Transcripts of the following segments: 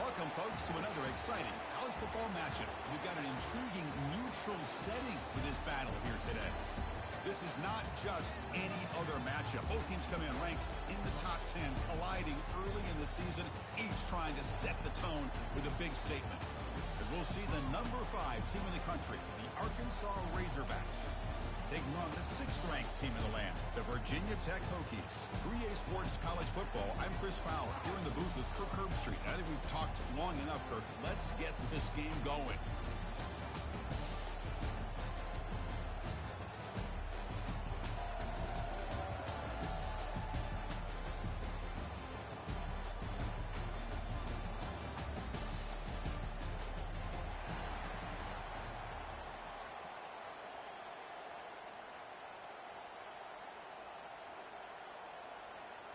Welcome, folks, to another exciting college football matchup. We've got an intriguing neutral setting for this battle here today. This is not just any other matchup. Both teams come in ranked in the top 10, colliding early in the season, each trying to set the tone with a big statement. As we'll see the number 5 team in the country, the Arkansas Razorbacks, taking on the 6th-ranked team in the land, the Virginia Tech Hokies. 3A Sports College Football, I'm Chris Fowler, here in the booth with Kirk Herbstreit. I think we've talked long enough, Kirk. Let's get this game going.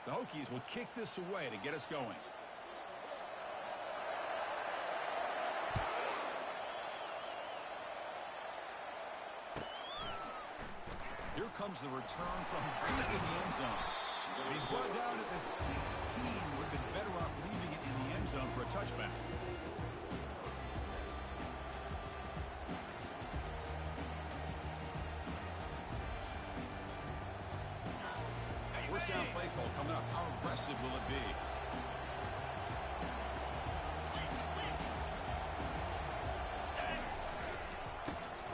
The Hokies will kick this away to get us going. Here comes the return from deep in the end zone. And he's brought down at the 16. Would have been better off leaving it in the end zone for a touchback. First down play call coming up. How aggressive will it be?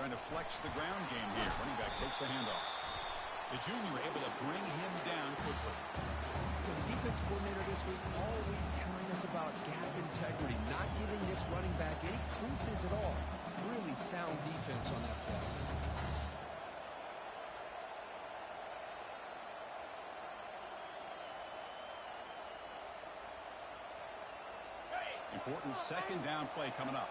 Trying to flex the ground game here. Running back takes the handoff. The junior able to bring him down quickly. The defense coordinator this week all week telling us about gap integrity, not giving this running back any creases at all. Really sound defense on that play. Important second down play coming up.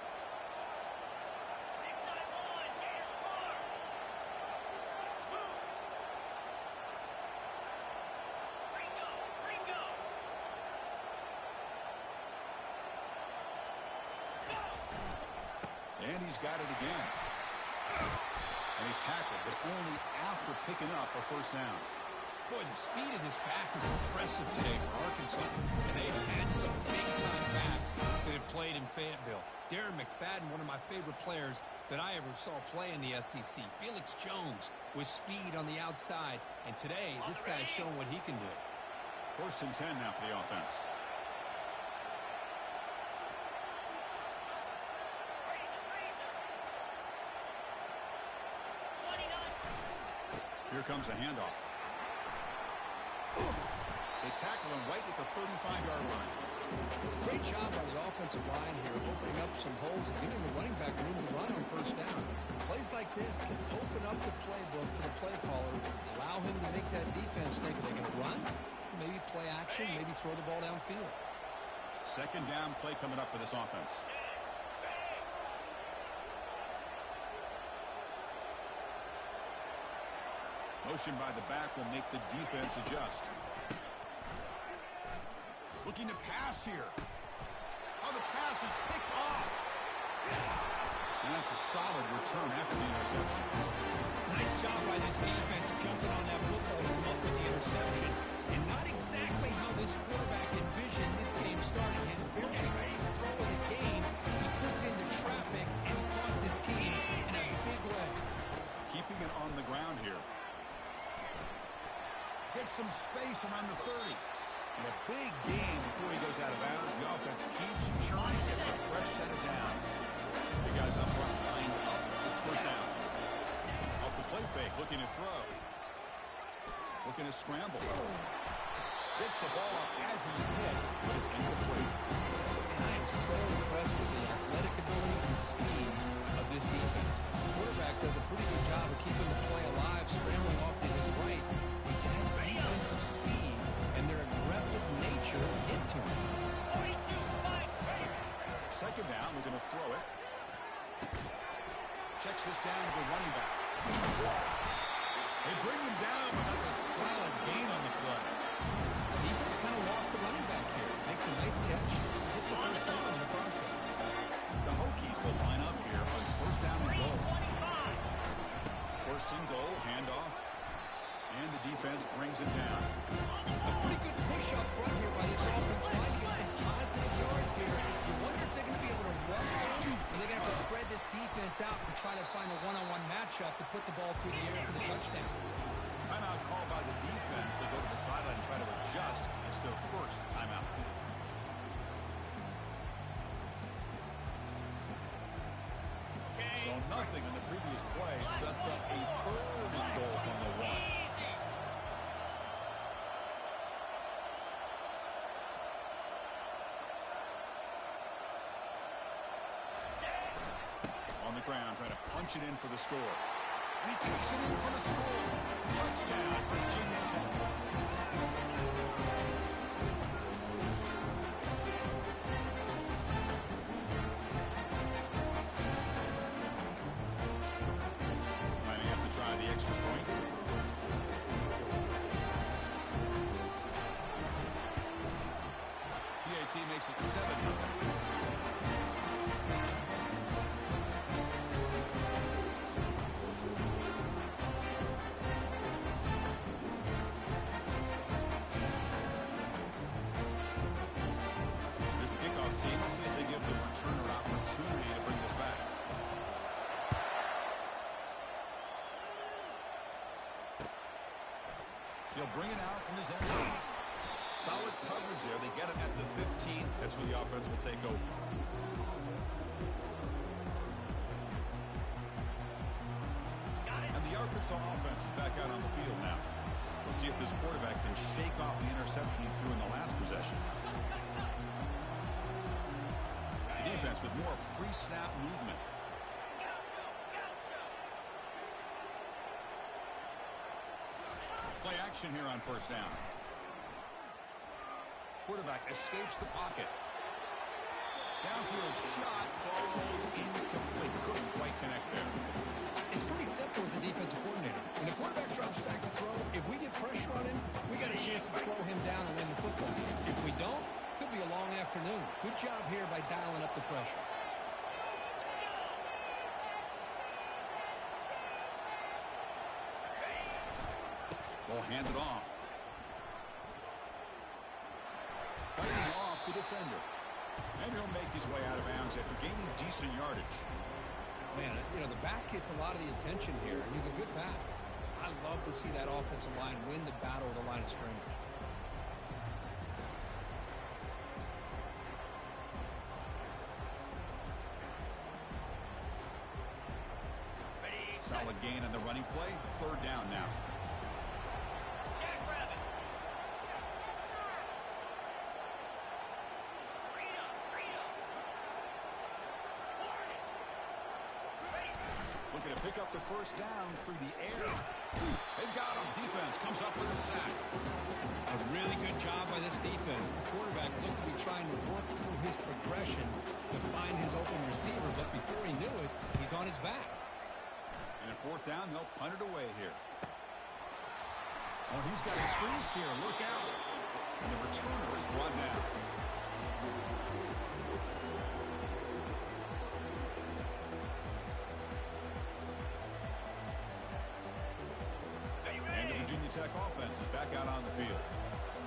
And he's got it again. And he's tackled, but only after picking up a first down. Boy, the speed of this back is impressive today for Arkansas. And they've had some big-time backs that have played in Fayetteville. Darren McFadden, one of my favorite players that I ever saw play in the SEC. Felix Jones with speed on the outside. And today, this guy's shown what he can do. First and 10 now for the offense. Here comes a handoff. They tackle him right at the 35-yard line. Great job by the offensive line here, opening up some holes and giving the running back room to run on first down. Plays like this can open up the playbook for the play caller, allow him to make that defense think, are they going to run? Maybe play action, maybe throw the ball downfield. Second down play coming up for this offense. Motion by the back will make the defense adjust. Looking to pass here. Oh, the pass is picked off. And that's a solid return after the interception. Nice job by this defense jumping on that football to come up with the interception. And not exactly how this quarterback envisioned this game starting. His very first throw of the game, he puts into traffic and he costs his team in a big way. Keeping it on the ground here. Gets some space around the 30. And a big gain before he goes out of bounds. The offense keeps churning. Gets a fresh set of downs. The guys up front lined up. It's first down. Off the play fake, looking to throw. Looking to scramble. Gets the ball off as he's hit, but it's incomplete. And I am so impressed with the athletic ability and speed of this defense. The quarterback does a pretty good job of keeping the play alive, scrambling off to his right. Defensive speed and their aggressive nature get to him. Second down, we're going to throw it. Checks this down to the running back. They bring him down, but that's a solid gain on the play. Defense kind of lost the running back here. Makes a nice catch. Hits the first down in the process. The Hokies will line up here on first down and goal. First and goal, handoff. And the defense brings him down. A pretty good push up front here by this offense line to get some positive yards here. You wonder if they're going to be able to run the game, or they're going to have to spread this defense out and try to find a one-on-one matchup to put the ball through the air for the touchdown. Timeout called by the defense. They go to the sideline and try to adjust. It's their first timeout. So nothing in the previous play sets up a third and goal from the one. On the ground, trying to punch it in for the score. And he takes it in for the score. Touchdown, Virginia Tech. Might have to try the extra point. PAT makes it 7-0. He'll bring it out from his end zone. Solid coverage there. They get him at the 15. That's where the offense will take over. And the Arkansas offense is back out on the field now. We'll see if this quarterback can shake off the interception he threw in the last possession. The defense with more pre-snap movement. Play action here on first down. Quarterback escapes the pocket. Downfield shot falls incomplete. Couldn't quite connect there. It's pretty simple as a defensive coordinator. When the quarterback drops back to throw, if we get pressure on him, we got a chance to slow him down and win the football. If we don't, could be a long afternoon. Good job here by dialing up the pressure. Ball handed off. Fighting off the defender. And he'll make his way out of bounds after gaining decent yardage. Man, you know, the back gets a lot of the attention here, and he's a good back. I love to see that offensive line win the battle of the line of scrimmage. Solid gain on the running play. Third down now. Looking to pick up the first down through the air. They've got him. Defense comes up with a sack. A really good job by this defense. The quarterback looked to be trying to work through his progressions to find his open receiver, but before he knew it, he's on his back. And a fourth down, they'll punt it away here. Oh, he's got a crease here. Look out. And the returner is brought down. Tech offense is back out on the field,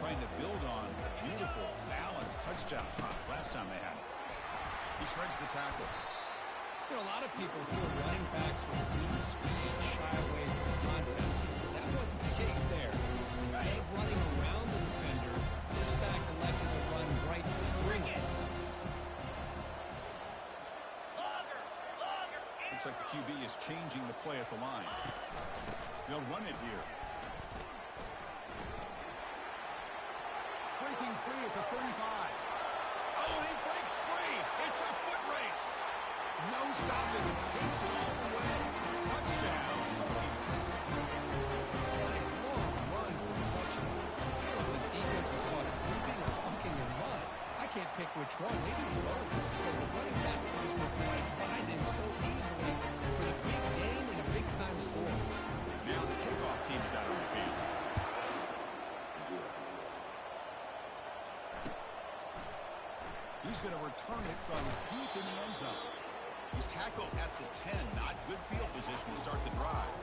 trying to build on a beautiful, balanced touchdown drive last time they had it. He shreds the tackle. You know, a lot of people feel running backs with weak speed shy away from contact. That wasn't the case there. Instead of running around the defender, this back elected to run right through it. Looks like the QB is changing the play at the line. They'll run it here. Breaking free at the 35. Oh, and he breaks free. It's a foot race. No stopping him. Takes it all the way. Touchdown. What a long run for a touchdown. If this defense was caught sleeping or walking in mud, I can't pick which one. Maybe it's both. Because the running back was right by them so easily for the big game and a big-time score. Now the kickoff team is out on the field. He's going to return it from deep in the end zone. He's tackled at the 10. Not good field position to start the drive.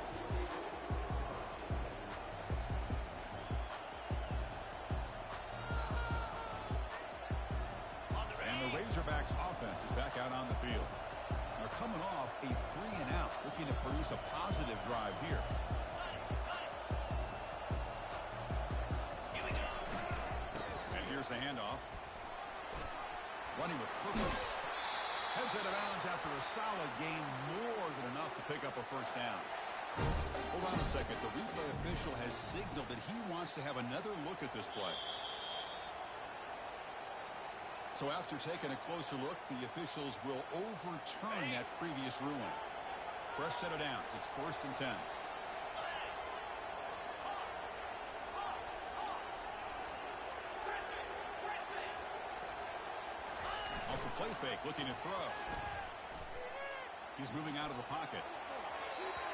out on the field. They're coming off a 3-and-out, looking to produce a positive drive here. And here's the handoff. Running with purpose. Heads out of bounds after a solid gain, more than enough to pick up a first down. Hold on a second. The replay official has signaled that he wants to have another look at this play. So after taking a closer look, the officials will overturn that previous ruling. Fresh set of downs. It's 1st and 10. Off the play fake, looking to throw. He's moving out of the pocket.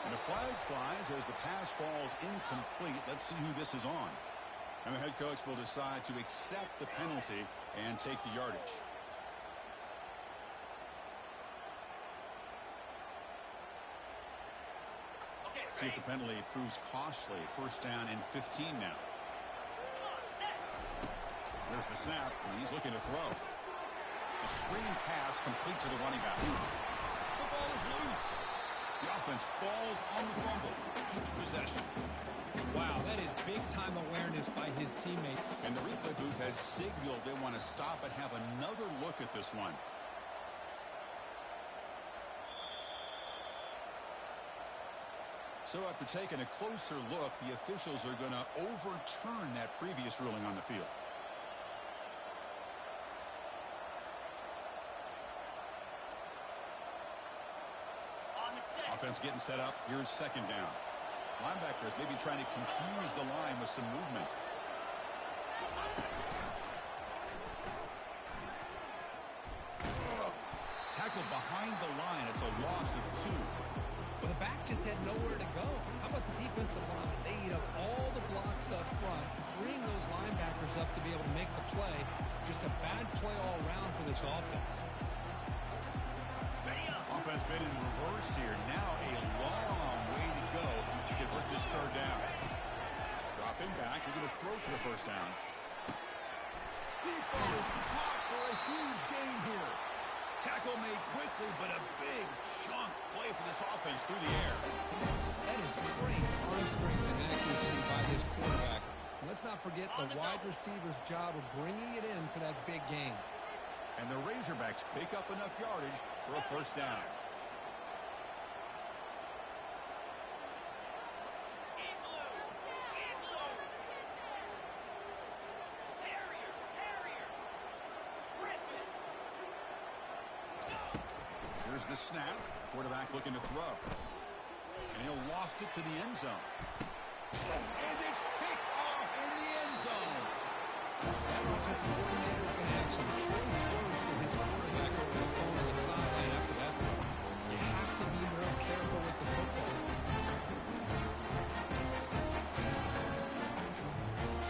And a flag flies as the pass falls incomplete. Let's see who this is on. And the head coach will decide to accept the penalty and take the yardage. See if the penalty proves costly. First down and 15 now. There's the snap, and he's looking to throw. It's a screen pass complete to the running back. The ball is loose. The offense falls on the fumble. Keeps possession. Wow, that is big-time awareness by his teammate. And the replay booth has signaled they want to stop and have another look at this one. So after taking a closer look, the officials are going to overturn that previous ruling on the field. Offense getting set up. Here's second down. Linebackers maybe trying to confuse the line with some movement. Tackled behind the line. It's a loss of 2. Well, the back just had nowhere to go. How about the defensive line? They eat up all the blocks up front, freeing those linebackers up to be able to make the play. Just a bad play all around for this offense. Offense made it in reverse here. Now a long way to go to convert this third down. Dropping back. We're going to throw for the first down. Deep ball is caught for a huge gain here. Tackle made quickly, but a big chunk play for this offense through the air. That is great arm strength and accuracy by this quarterback. And let's not forget the wide receiver's job of bringing it in for that big gain. And the Razorbacks pick up enough yardage for a first down. Here's the snap. Quarterback looking to throw. And he'll loft it to the end zone. And it's picked off in the end zone. That offensive coordinator is going to have some choice words for his quarterback over the phone on the sideline after that throw. You have to be more careful with the football.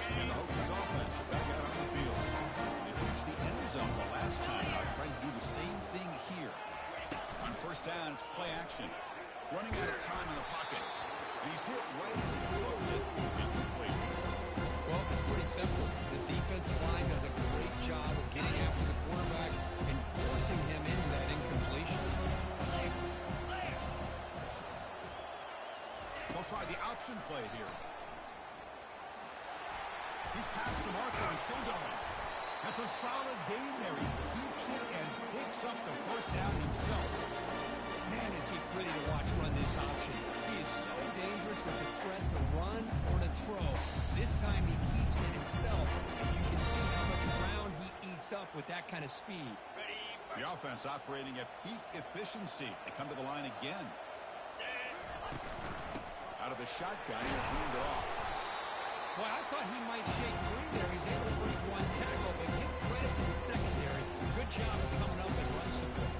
And the Hokies offense is back out on the field. They reached the end zone the last time. They're trying to do the same thing here. On first down, it's play action. Running out of time in the pocket. And he's hit right as he throws it. Incomplete. Well, it's pretty simple. The defensive line does a great job of getting after the quarterback and forcing him into that incompletion. They'll try the option play here. He's past the marker and still going. That's a solid gain there. He keeps it and picks up the first down himself. Man, is he pretty to watch run this option. He is so dangerous with the threat to run or to throw. This time he keeps it himself, and you can see how much ground he eats up with that kind of speed. The offense operating at peak efficiency. They come to the line again. Out of the shotgun, he cleaned it off. Well, I thought he might shake free there. He's able to break one tackle, but give credit to the secondary. Good job of coming up and run support.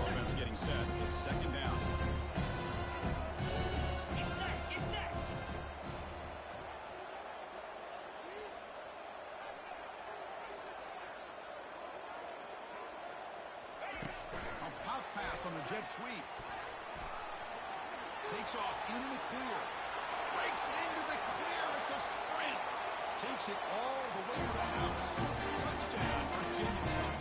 Offense getting set. It's second down. Get set. A pop pass on the jet sweep. Takes off in the clear. breaks into the clear. It's a sprint. Takes it all the way to the house. Touchdown, Virginia Tech.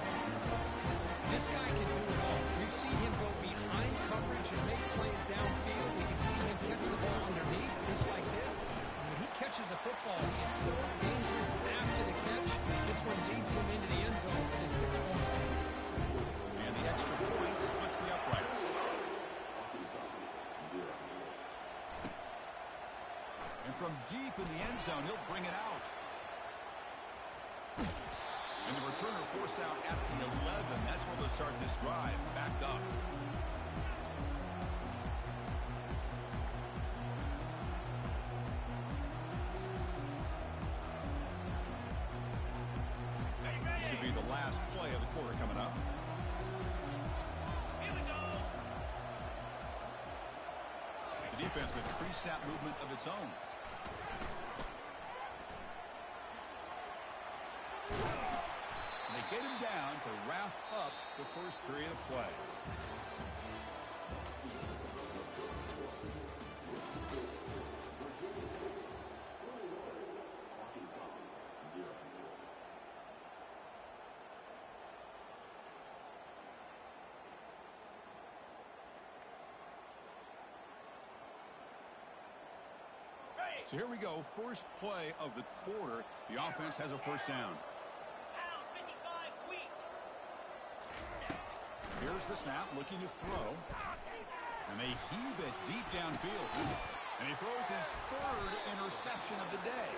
This guy can do it all. We've seen him go behind coverage and make plays downfield. We can see him catch the ball underneath, just like this. And when he catches a football, he is so dangerous after the catch. This one leads him into the end zone for the 6 points. And the extra point splits the uprights. And from deep in the end zone, he'll bring it out. And the returner forced out at the 11. That's where they'll start this drive. Backed up. Should be the last play of the quarter coming up. Here we go. The defense with pre-snap movement of its own. And they get him down to wrap up the first period of play. So here we go, first play of the quarter. The offense has a first down. Pound 55 weak. Here's the snap, looking to throw. And they heave it deep downfield. And he throws his third interception of the day.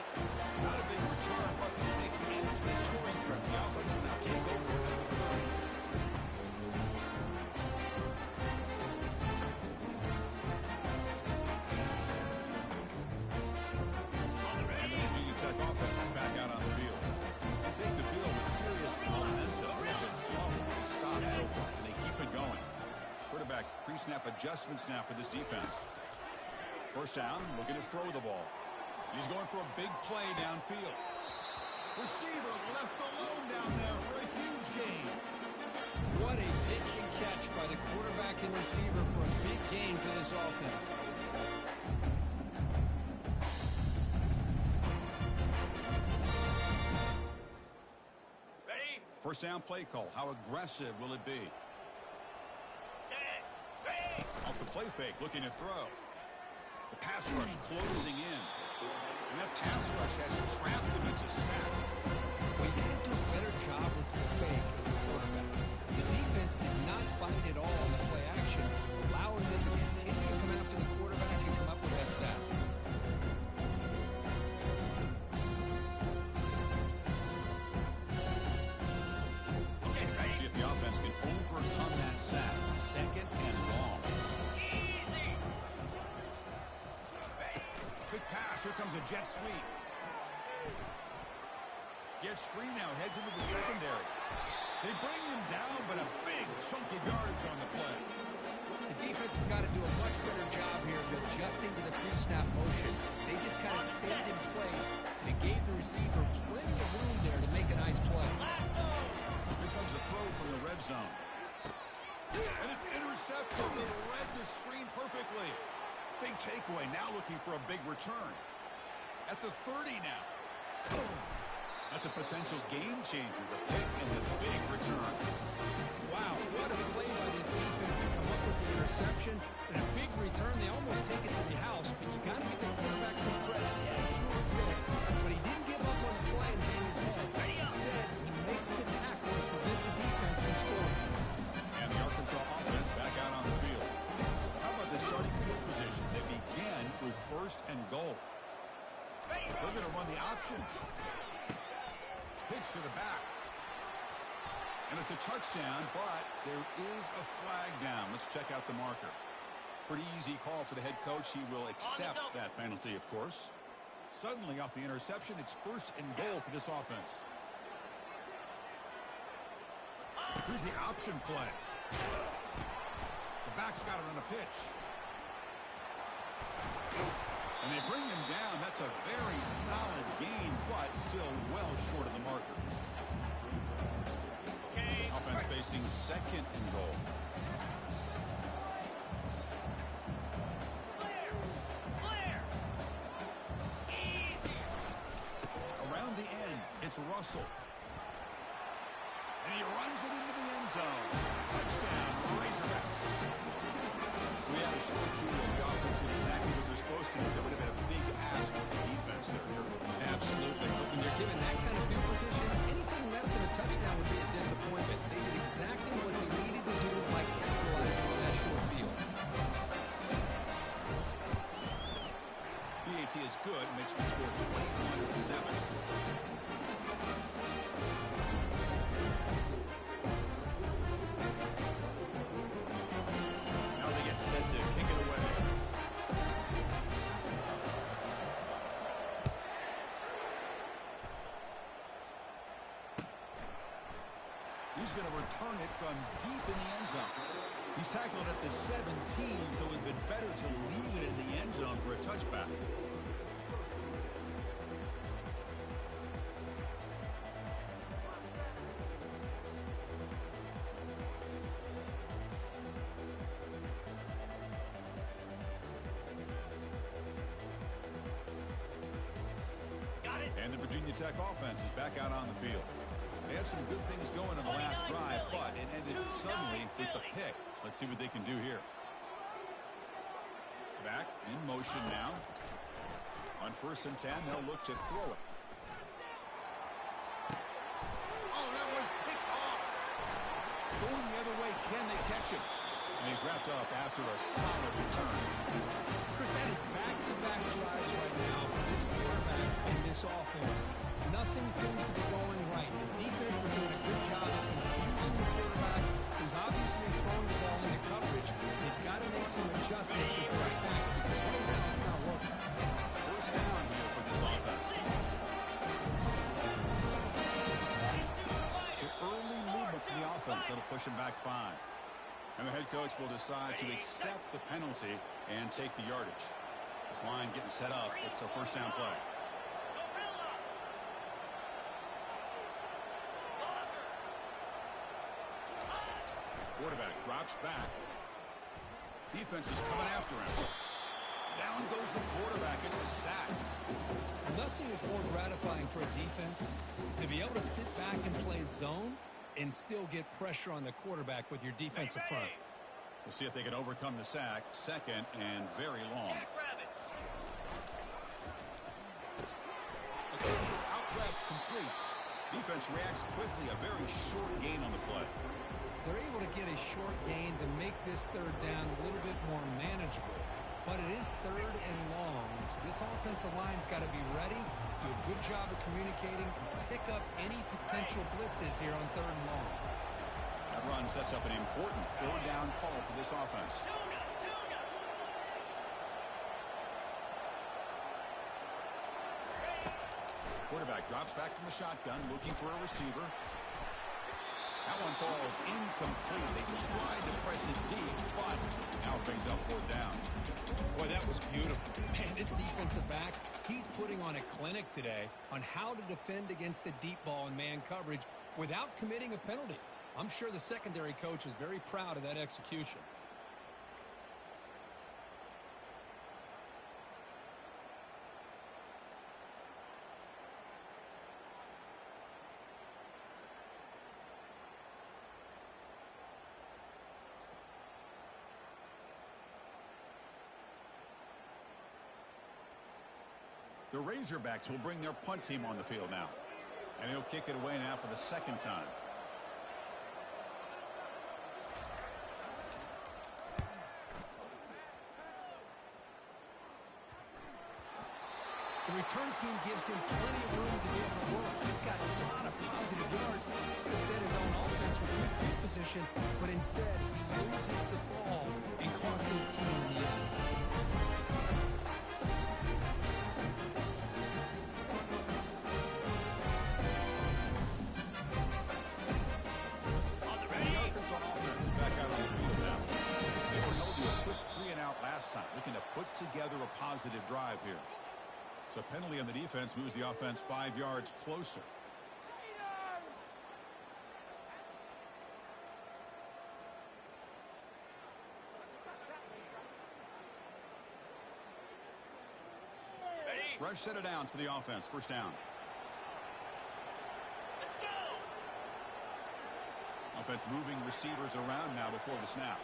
Not a big return, but it ends the scoring threat. The offense will now take over at the 30. Offense is back out on the field. They take the field with serious momentum. They've been tough to stop so far, and they keep it going. Quarterback pre-snap adjustments now for this defense. First down, looking to throw the ball. He's going for a big play downfield. Receiver left alone down there for a huge gain. What a pitch and catch by the quarterback and receiver for a big gain for this offense. First down play call. How aggressive will it be? Off the play fake, looking to throw. The pass rush closing in. And that pass rush has trapped him into sack. Well, you got to do a better job with the fake as a quarterback. The defense did not bite at all on the play action, allowing them to continue to come after the quarterback and come up with that sack. See if the offense can overcome that sack. Second and long. Easy. Quick pass. Here comes a jet sweep. Gets free now. Heads into the secondary. They bring him down, but a big chunk of yardage on the play. The defense has got to do a much better job here of adjusting to the pre-snap motion. They just kind of stayed in place, and it gave the receiver plenty of room there to make a nice play. Lasso. Here comes a throw from the red zone. And it's intercepted. They read the screen perfectly. Big takeaway. Now looking for a big return. At the 30 now. That's a potential game changer. The pick and the big return. Wow, what a play by this defense to come up with the interception and a big return. They almost take it to the house, but you got to give the quarterback some credit. Yeah, he threw it big, but he didn't give up on the play and hang his head. Instead, he makes the tackle to prevent the defense from scoring. And the Arkansas offense back out on the field. How about the starting field position? They begin with first and goal. They're going to run the option. Pitch to the back. And it's a touchdown, but there is a flag down. Let's check out the marker. Pretty easy call for the head coach. He will accept that penalty, of course. Suddenly, off the interception, it's first and goal for this offense. Here's the option play. The back's got it on the pitch. And they bring him down. That's a very solid gain, but still well short of the marker. Offense facing second and goal. Clear. Clear. hustle. And he runs it into the end zone. Touchdown, Razorbacks. We had a short field. The offense did exactly what they're supposed to do. That would have been a big ask for the defense there. Absolutely. But when you're given that kind of field position, anything less than a touchdown would be a disappointment. They did exactly what they needed to do by capitalizing on that short field. PAT is good. Makes the score 21-7. Now they get set to kick it away. He's going to return it from deep in the end zone. He's tackled at the 17, so it would have been better to leave it in the end zone for a touchback. Got it. And the Virginia Tech offense is back out on the field. They had some good things going in the last drive, but it ended suddenly with the pick. Let's see what they can do here. Back in motion now. On 1st and 10, they'll look to throw it. Oh, that one's picked off. Going the other way, can they catch him? And he's wrapped up after a solid return. Chris, that is back-to-back drives right now for this quarterback and this offense. Nothing seems to be going right. The defense is doing a good job of confusing the quarterback, who's obviously throwing the ball into coverage. They've got to make some adjustments with their attack because right now it's not working. First down here for this offense. So early movement from the offense. That'll push him back 5. And the head coach will decide to accept the penalty and take the yardage. This line getting set up. It's a first down play. Quarterback drops back. Defense is coming after him. Down goes the quarterback. It's a sack. Nothing is more gratifying for a defense to be able to sit back and play zone and still get pressure on the quarterback with your defensive front. We'll see if they can overcome the sack. Second and very long. Out left, complete. Defense reacts quickly. A very short gain on the play. They're able to get a short gain to make this 3rd down a little bit more manageable. But it is 3rd and long, so this offensive line's got to be ready, do a good job of communicating, and pick up any potential blitzes here on 3rd and long. That run sets up an important 3rd down call for this offense. Quarterback drops back from the shotgun, looking for a receiver. That one falls incomplete. They tried to press it deep, but now it brings up 4th down. Boy, that was beautiful. Man, this defensive back, he's putting on a clinic today on how to defend against the deep ball and man coverage without committing a penalty. I'm sure the secondary coach is very proud of that execution. The Razorbacks will bring their punt team on the field now. And he'll kick it away now for the 2nd time. The return team gives him plenty of room to be able to work. He's got a lot of positive yards to set his own offense with good field position, but instead he loses the ball and costs his team in the end. The Arkansas offense is back out on the field now. They were able to do a quick 3-and-out last time, looking to put together a positive drive here. So a penalty on the defense moves the offense 5 yards closer. Fresh set of downs for the offense. First down. Offense moving receivers around now before the snap.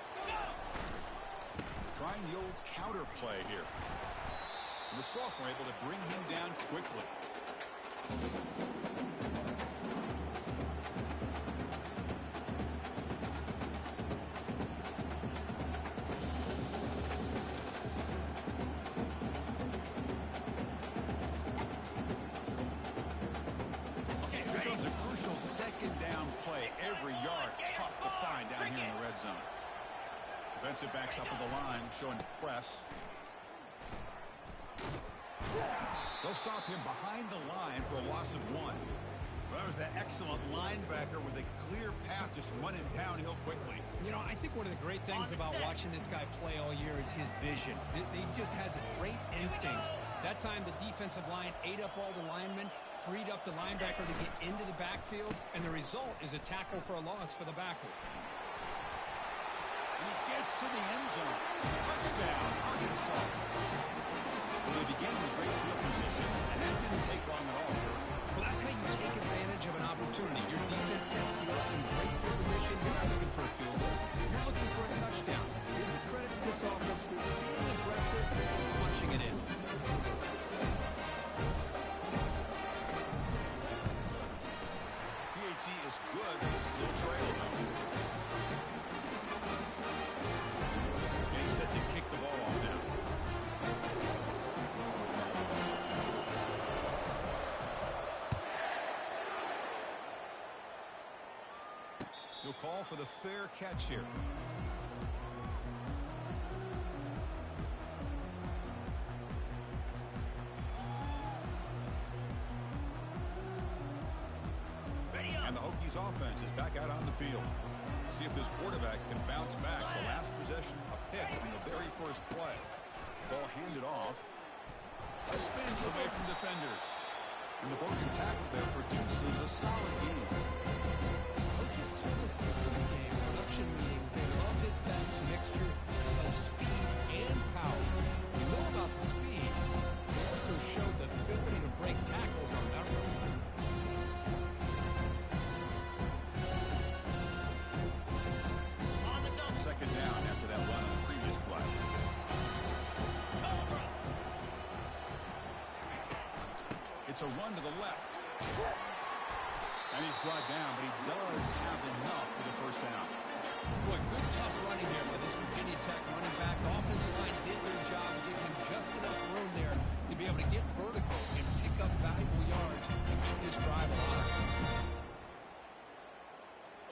Trying the old counter play here. And the sophomore able to bring him down quickly. Defensive backs up at the line, showing press. They'll stop him behind the line for a loss of 1. Well, that was that excellent linebacker with a clear path just running downhill quickly. You know, I think one of the great things about watching this guy play all year is his vision. He just has great instincts. That time the defensive line ate up all the linemen, freed up the linebacker to get into the backfield, and the result is a tackle for a loss for the backer. He gets to the end zone. Touchdown, Arkansas. Well, they began with great field position, and that didn't take long at all. Well, that's how you take advantage of an opportunity. Your defense sets you up in great field position. You're not looking for a field goal. You're looking for a touchdown. Give credit to this offense for being aggressive and punching it in. PHC is good, but still trail though. Set to kick the ball off now. He'll call for the fair catch here. And the Hokies offense is back out on the field. See if this quarterback can bounce back. The last possession, a pick in the very first play. Ball handed off. Spins away from defenders. And the broken tackle there produces a solid game. Coaches told us this in the game, production meetings, they love this back's mixture of speed and power. We know about the speed. They also showed the ability to break tackles on that road. Second down after that run on the previous play. It's a run to the left. And he's brought down, but he does have enough for the first down. Boy, good tough running here by this Virginia Tech running back. The offensive line did their job to give him just enough room there to be able to get vertical and pick up valuable yards and keep this drive alive.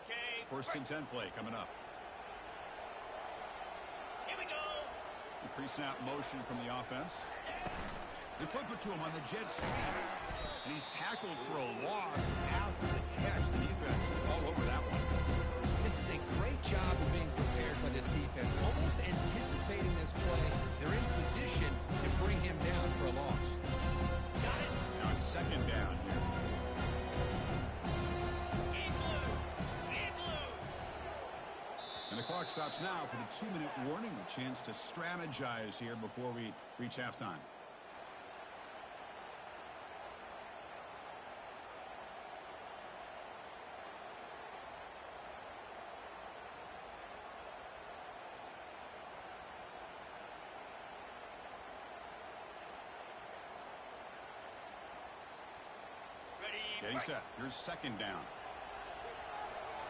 Okay. First and 10 play coming up. Pre-snap motion from the offense. They flip it to him on the jet sweep. And he's tackled for a loss after the catch. The defense all over that one. This is a great job of being prepared by this defense. Almost anticipating this play. They're in position to bring him down for a loss. Got it. Now it's second down here. And the clock stops now for the 2-minute warning. A chance to strategize here before we reach halftime. Getting set. Here's second down.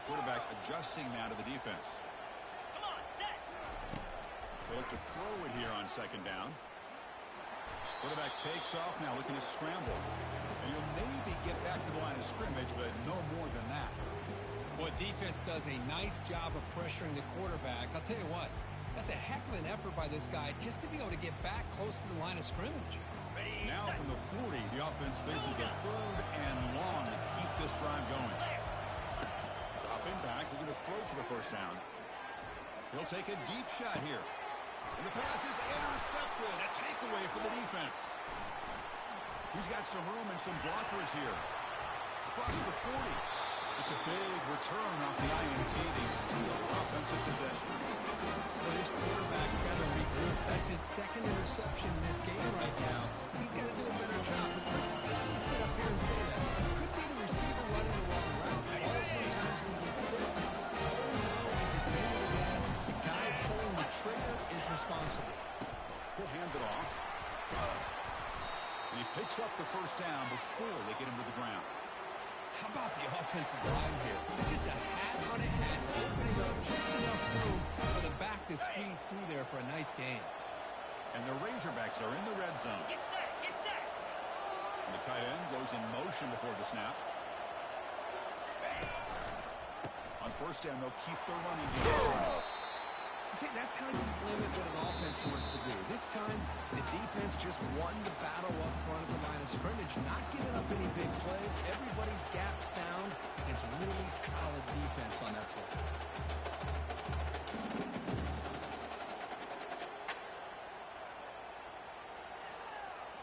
Quarterback adjusting now to the defense. Come on, set. They look to throw it here on second down. Quarterback takes off now, looking to scramble. And you'll maybe get back to the line of scrimmage, but no more than that. Well, defense does a nice job of pressuring the quarterback. I'll tell you what, that's a heck of an effort by this guy just to be able to get back close to the line of scrimmage. Ready, Now set. from the 40, the offense faces a third and long to keep this drive going. Dropping back, looking to throw for the first down. He'll take a deep shot here. And the pass is intercepted. A takeaway for the defense. He's got some room and some blockers here. Across the 40. It's a big return off the INT. They steal offensive possession. Well, his quarterback's got to regroup. That's his second interception in this game right now. He's got to do a better job. But listen, it's easy to sit up here and say that. Could be the receiver running the wrong route. Ball sometimes can get tipped. picks up the first down before they get him to the ground. How about the offensive line here? Just a hat on a hat, opening up just enough room for the back to squeeze through there for a nice gain. And the Razorbacks are in the red zone. Get set, get set. And the tight end goes in motion before the snap. On first down, they'll keep their running game. See, that's how you limit what an offense wants to do. This time, the defense just won the battle up front of the line of scrimmage, not giving up any big plays. Everybody's gap sound. It's really solid defense on that play.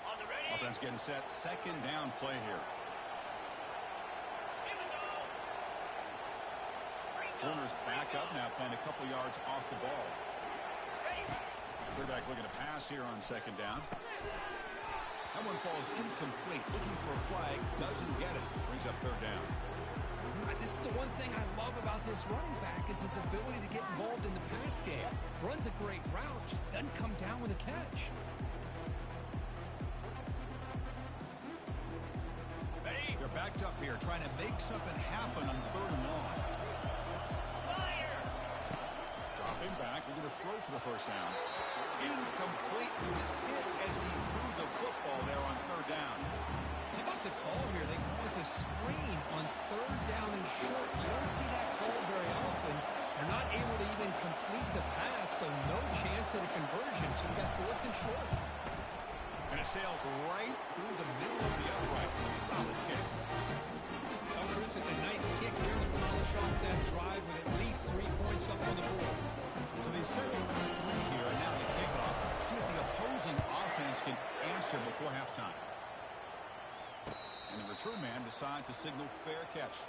On the ready. Offense getting set. Second down play here. Here we go. Corners back up now, playing a couple yards off the ball. Ready. Quarterback looking to pass here on second down. That one falls incomplete. Looking for a flag. Doesn't get it. Brings up third down. This is the one thing I love about this running back is his ability to get involved in the pass game. Runs a great route, just doesn't come down with a catch. Ready. They're backed up here, trying to make something happen on third and long. Fire. Dropping back, we're going to throw for the first down. Incomplete. He was hit as he threw the football there on third down. How about the call here? They go with a screen on third down and short. You don't see that call very often. They're not able to even complete the pass, so no chance at a conversion. So we got fourth and short. And it sails right through the middle of the uprights. Solid kick. Oh, Chris, it's a nice kick here to polish off that drive with at least 3 points up on the board. So they set it for 3 here, and now the kickoff. See if the opposing offense can answer before halftime. And the return man decides to signal fair catch.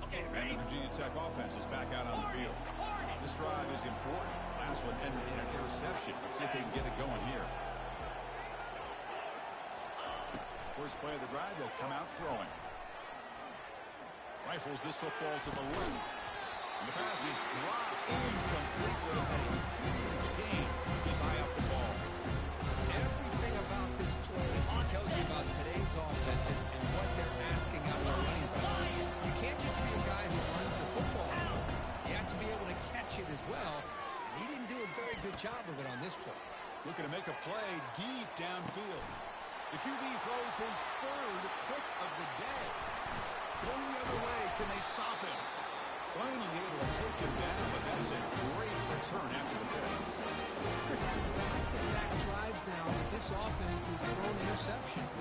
Okay, And ready. the Virginia Tech offense is back out on the field. This drive is important. Last one ended in an interception. Let's see if they can get it going here. First play of the drive, they'll come out throwing. Rifles this football to the left. And the pass is dropped incomplete. Would have had a huge gain. He's high up the ball. Everything about this play tells you about today's offenses and what they're asking out of their running backs. You can't just be a guy who runs the football. You have to be able to catch it as well. And he didn't do a very good job of it on this play. Looking to make a play deep downfield. The QB throws his third pick of the day. Going the other way, can they stop him? Finally able to take him down, but that's a great return after the pick. Chris, that's back-to-back drives now that this offense has thrown interceptions.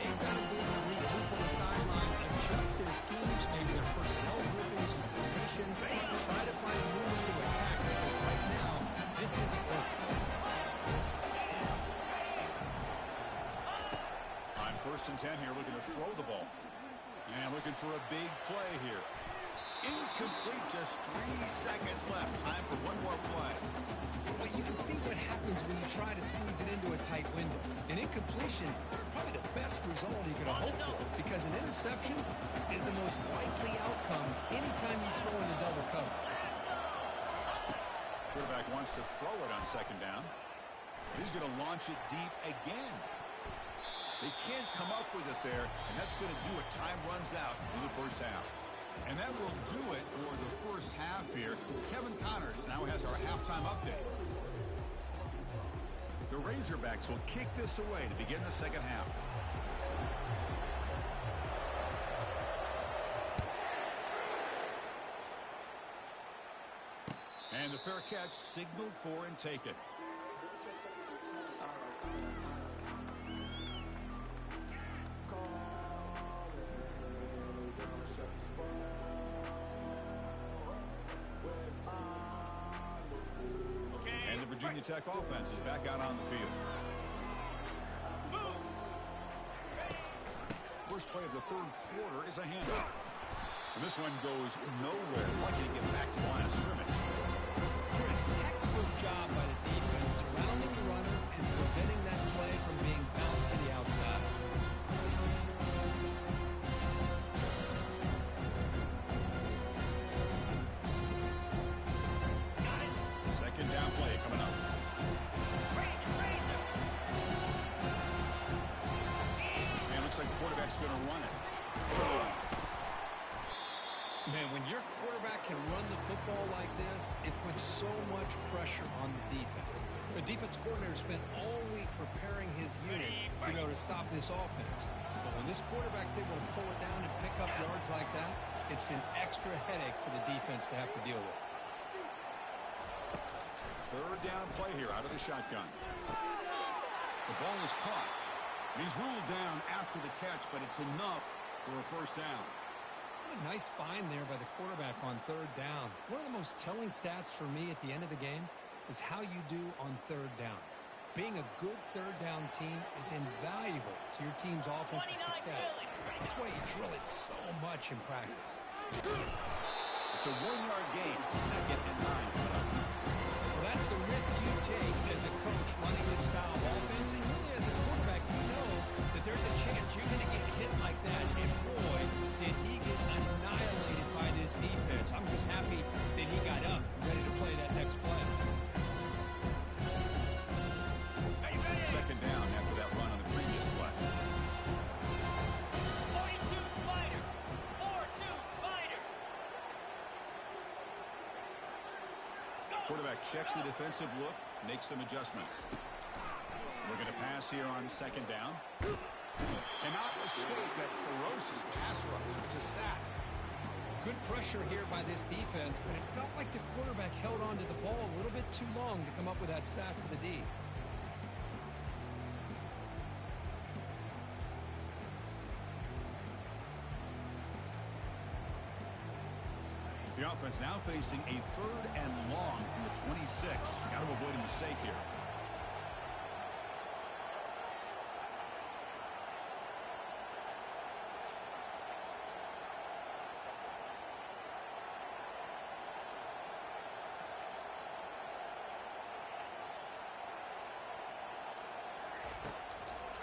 They've got to be able to regroup on the sideline, adjust their schemes, maybe their personnel groupings and formations, try to find a new way to attack, because right now, this isn't working. On 1st and 10 here, looking to throw the ball. And looking for a big play here. Incomplete, just 3 seconds left. Time for one more play. Well, you can see what happens when you try to squeeze it into a tight window. An incompletion is probably the best result you could hope for, because an interception is the most likely outcome anytime you throw in a double cover. Quarterback wants to throw it on second down. He's going to launch it deep again. They can't come up with it there, and that's going to do it. Time runs out in the first half. And that will do it for the first half here. Kevin Connors now has our halftime update. The Razorbacks will kick this away to begin the second half. And the fair catch signaled for and taken. And the Virginia Tech offense is back out on the field. First play of the third quarter is a handoff. And this one goes nowhere. Lucky to get back to the line of scrimmage. Chris, Just textbook job by the defense, surrounding the runner and preventing that play from being bounced to the outside. Second down play coming up. And looks like the quarterback's going to run it. Man, when your quarterback can run the football like this, it puts so much pressure on the defense. The defense coordinator spent all week preparing his unit to be able to stop this offense. But when this quarterback's able to pull it down and pick up yards like that, it's an extra headache for the defense to have to deal with. Third down play here out of the shotgun. The ball is caught. He's ruled down after the catch, but it's enough for a first down. What a nice find there by the quarterback on third down. One of the most telling stats for me at the end of the game is how you do on third down. Being a good third down team is invaluable to your team's offensive success. That's why you drill it so much in practice. It's a 1-yard gain, 2nd and 9. Well, that's the risk you take as a coach running this style of offense. And really as a quarterback, you know that there's a chance you're going to get hit like that. And boy, did he get annihilated by this defense. I'm just happy that he got up and ready to play that next play. Second down after that run on the previous play. 42 Spider. 4-2 Spider. Quarterback checks the defensive look, makes some adjustments. We're going to pass here on second down. Cannot escape that ferocious pass rush. It's a sack. Good pressure here by this defense, but it felt like the quarterback held on to the ball a little bit too long to come up with that sack for the D. The offense now facing a 3rd and long from the 26. Got to avoid a mistake here.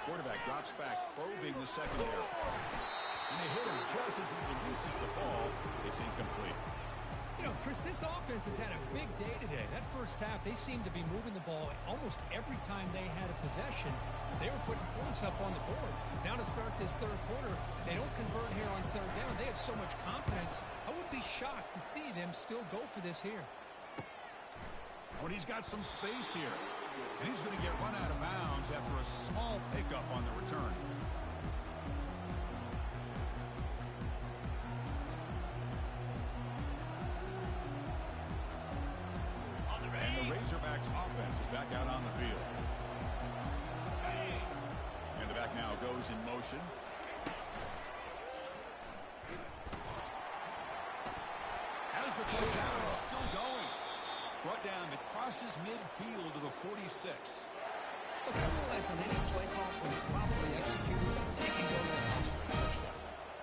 Quarterback drops back, probing the secondary. And they hit him just as he releases the ball. It's incomplete. You know, Chris, this offense has had a big day today. That first half, they seemed to be moving the ball almost every time they had a possession. They were putting points up on the board. Now to start this third quarter, they don't convert here on third down. They have so much confidence. I would be shocked to see them still go for this here. When he's got some space here. And he's going to get run out of bounds after a small pickup on the return. And the Razorbacks offense is back out on the field. And the back now goes in motion. As the touchdown is still going. Brought down that crosses midfield to the 46. Look, I realize on any play call when it's properly executed, it can go to the house for a touchdown.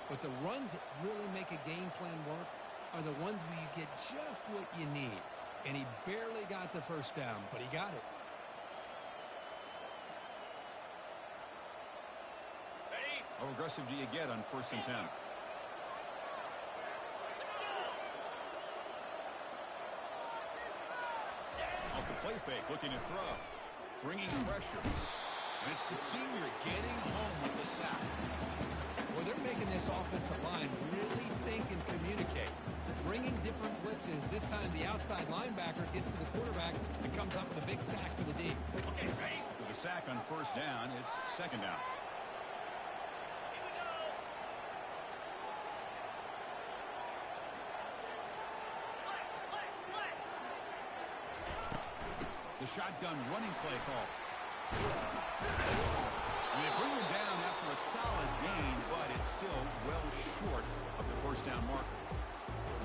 But the runs that really make a game plan work are the ones where you get just what you need. And he barely got the first down, but he got it. Ready? How aggressive do you get on 1st and 10? Off the play fake, looking to throw. Bringing pressure. And it's the senior getting home with the sack. Well, they're making this offensive line really think and communicate. Bringing different blitzes. This time the outside linebacker gets to the quarterback and comes up with a big sack for the D. Okay, ready? After the sack on 1st down, it's 2nd down. Here we go. Flex. The shotgun running play call. And they bring him down after a solid gain, but it's still well short of the 1st down marker.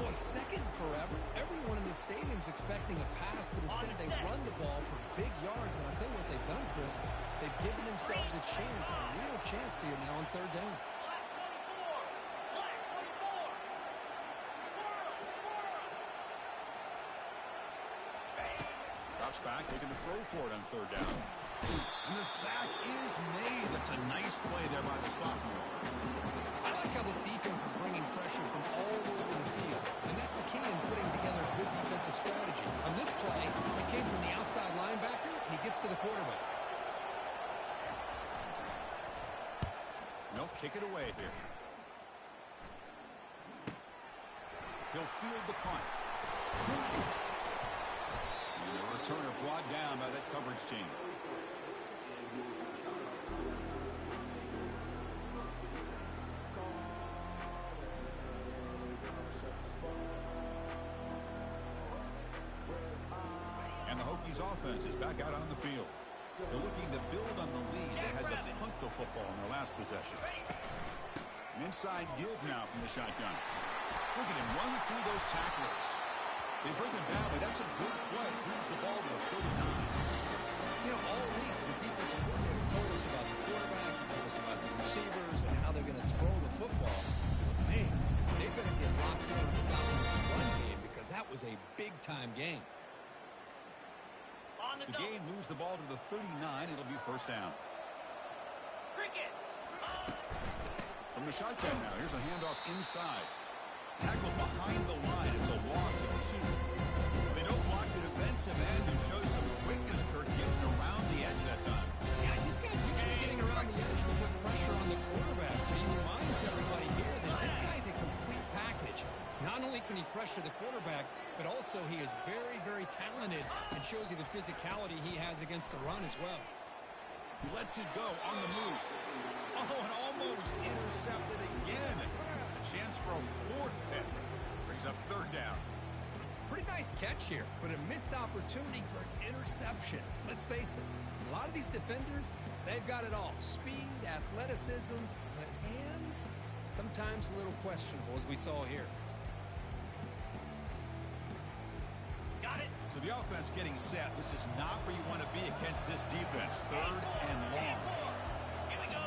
Boy, second forever. Everyone in the stadium's expecting a pass, but instead they run the ball for big yards. And I'll tell you what they've done, Chris. They've given themselves a chance, a real chance here now on third down. Black 24. Squirrel. Drops back, looking to throw for it on third down. And the sack is made. That's a nice play there by the sophomore. I like how this defense is bringing pressure from all over the field, and that's the key in putting together a good defensive strategy. On this play, it came from the outside linebacker, and he gets to the quarterback. They'll kick it away here. He'll field the punt. And the returner brought down by that coverage team. And the Hokies offense is back out on the field. They're looking to build on the lead. They had to punt the football in their last possession. An inside give now from the shotgun. Look at him run through those tacklers. They bring him down, but that's a good play. Moves the ball to the 39. You know, all week, the defensive coordinator told us about the quarterback, told us about the receivers, and how they're going to throw the football. But, man, they better get locked in on stopping this run game because that was a big-time game. The game moves the ball to the 39. It'll be first down. Cricket. From the shotgun now, here's a handoff inside. Tackle behind the line. It's a loss of 2. They don't block the defensive end and show some quickness, Kirk, getting around the edge that time. Yeah, this guy's usually getting around the edge to put pressure on the quarterback. But he reminds everybody here that this guy's a complete package. Not only can he pressure the quarterback, but also he is very, very talented and shows you the physicality he has against the run as well. He lets it go on the move. Oh, and almost intercepted again. A chance for a 4th pick. Brings up third down. Pretty nice catch here, but a missed opportunity for an interception. Let's face it, a lot of these defenders, they've got it all. Speed, athleticism, but hands, sometimes a little questionable, as we saw here. Got it. So the offense getting set. This is not where you want to be against this defense. Third and long. Here we go.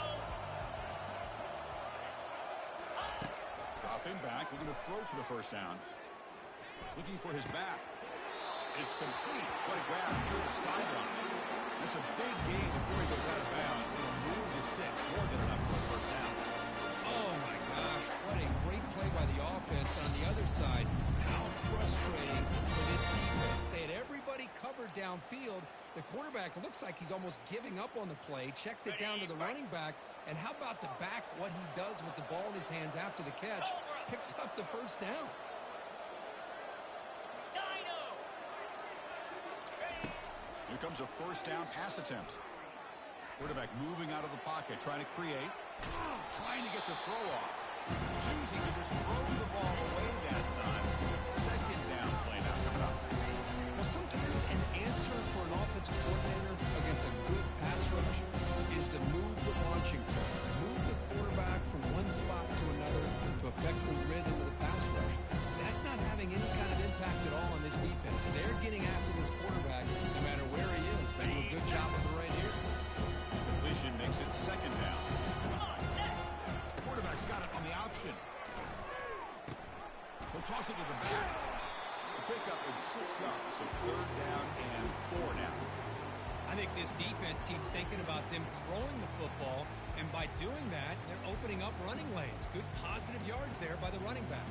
Dropping back, looking to throw for the first down. Looking for his back. It's complete. What a grab near the sideline. That's a big gain before he goes out of bounds. It'll move the sticks. More than enough for a first down. Oh, my gosh. What a great play by the offense. On the other side, how frustrating for this defense. They had everybody covered downfield. The quarterback looks like he's almost giving up on the play. Checks it down to the running back. And how about the back, what he does with the ball in his hands after the catch? Picks up the first down. Here comes a first down pass attempt. Quarterback moving out of the pocket, trying to create. Trying to get the throw off. Choosing to just throw the ball away that time. Second down play now coming up. Well, sometimes an answer for an offensive coordinator against a good pass rush is to move the launching point. Move the quarterback from one spot to another to affect the rhythm of the pass rush. That's not having any kind of impact at all on this defense. They're getting after this quarterback no matter where he is. They do a good job of it right here. Completion makes it second down. Come on, set. Quarterback's got it on the option. He'll toss it to the back. The pickup is 6 yards, so third down and 4 now. I think this defense keeps thinking about them throwing the football, and by doing that, they're opening up running lanes. Good positive yards there by the running back.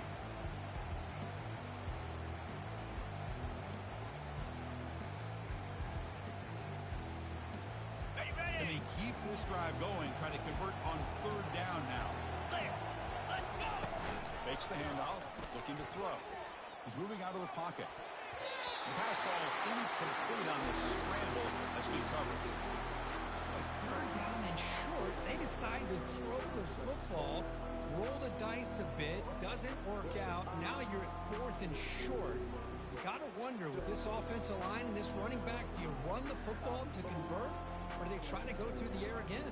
And they keep this drive going, trying to convert on third down now. Clear. Let's go. Fakes the handoff, looking to throw. He's moving out of the pocket. The pass ball is incomplete on this scramble. That's good coverage. With third down and short, they decide to throw the football, roll the dice a bit, doesn't work out. Now you're at 4th and short. You got to wonder, with this offensive line and this running back, do you run the football to convert, or do they try to go through the air again?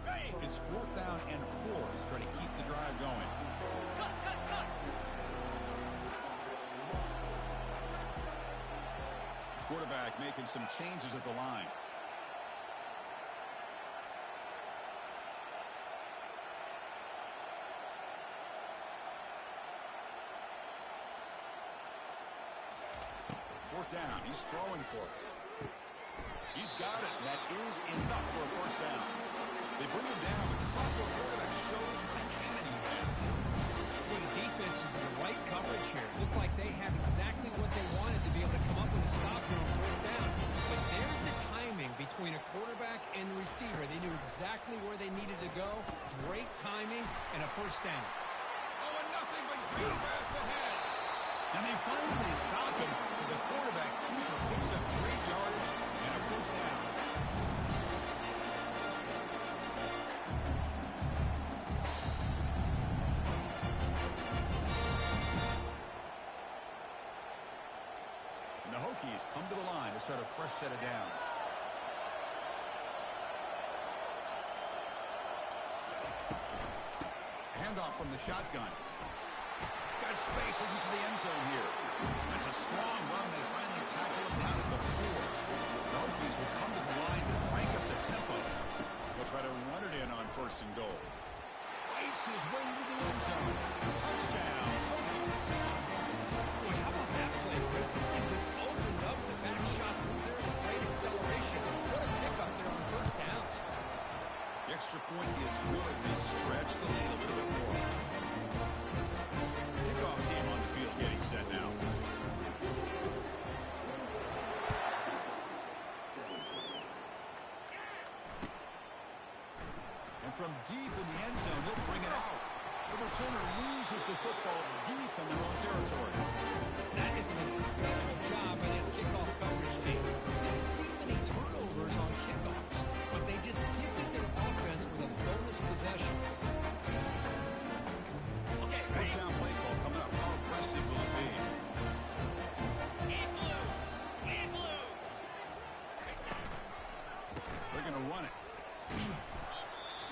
Ready. It's 4th down and 4 to try to keep the drive going. Cut, cut, cut. Quarterback making some changes at the line. Fourth down. He's throwing for it. He's got it, and that is enough for a first down. They bring him down, but the sophomore quarterback shows what a cannon he has. The defense is in the right coverage here. Looked like they had exactly what they wanted to be able to come up with a stop here on fourth down. But there's the timing between a quarterback and the receiver. They knew exactly where they needed to go. Great timing and a first down. Oh, and nothing but green grass ahead. And they finally stop him. The quarterback keeper picks up great yardage and a first down. And the Hokies come to the line to set a fresh set of downs. Handoff from the shotgun. Got space looking for the end zone here. That's a strong run. They finally tackle him down at the 4. The Hokies will come to the line to crank up the tempo. They'll try to run it in on first and goal. Fights his way into the end zone. Touchdown, Hokies. Boy, how about that play, Chris? They just opened up the back shot through there with great acceleration. What a pickup there on first down. The extra point is good. They stretch the lead a little bit more. Kickoff team on the field getting set now. And from deep in the end zone, he'll bring it out. The returner loses the football deep in their own territory. That is an incredible job by this kickoff coverage team. They didn't see many turnovers on kickoffs, but they just gifted their offense with a bonus possession. Okay, First ready? down play call coming up. How aggressive will it be? In blue. In blue. They're going to run it.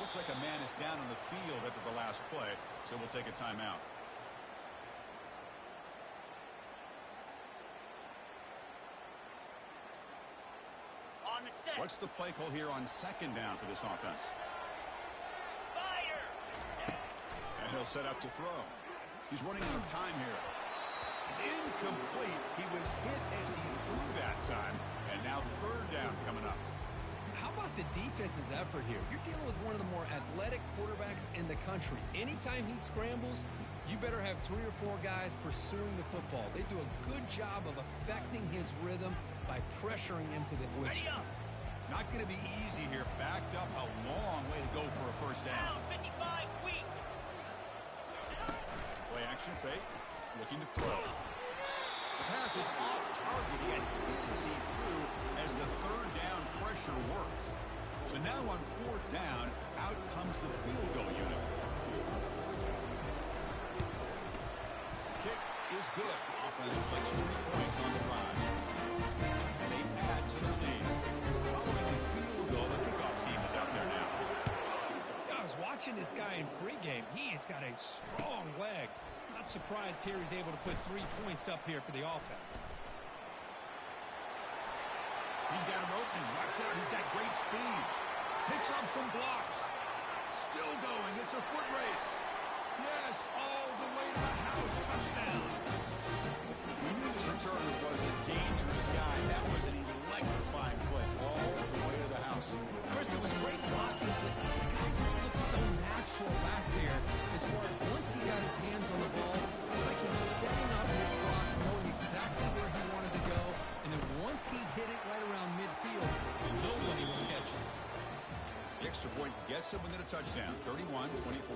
Looks like a man is down on the field after the last play, so we'll take a timeout. On the set. What's the play call here on second down for this offense? Spider. And he'll set up to throw. He's running out of time here. It's incomplete. He was hit as he threw that time, and now third down coming up. How about the defense's effort here? You're dealing with one of the more athletic quarterbacks in the country. Anytime he scrambles, you better have 3 or 4 guys pursuing the football. They do a good job of affecting his rhythm by pressuring him to the Ready whistle. up. Not going to be easy here. Backed up a long way to go for a first down. Down 55 weak. Play action fake. Looking to throw. The pass is off target. He had hit as he threw as the third down pressure worked. So now on fourth down, out comes the field goal unit. Kick is good. Offense plays 3 points on the drive. And they add to their lead. Following the field goal, the kickoff team is out there now. I was watching this guy in pregame. He's got a strong leg. Not surprised here he's able to put 3 points up here for the offense. He's got an opening. Watch out. He's got great speed. Picks up some blocks. Still going. It's a foot race. Yes, all the way to the house. Touchdown. We knew this returner was a dangerous guy. That was an electrifying play. All the way to the house. Chris, it was great blocking, but the guy just looked so natural back there as far as once he got his hands on the ball, it was like he was setting up his blocks, knowing exactly where he wanted to go, and then once he hit it right around midfield, nobody was catching. The extra point gets him within a touchdown. 31-24.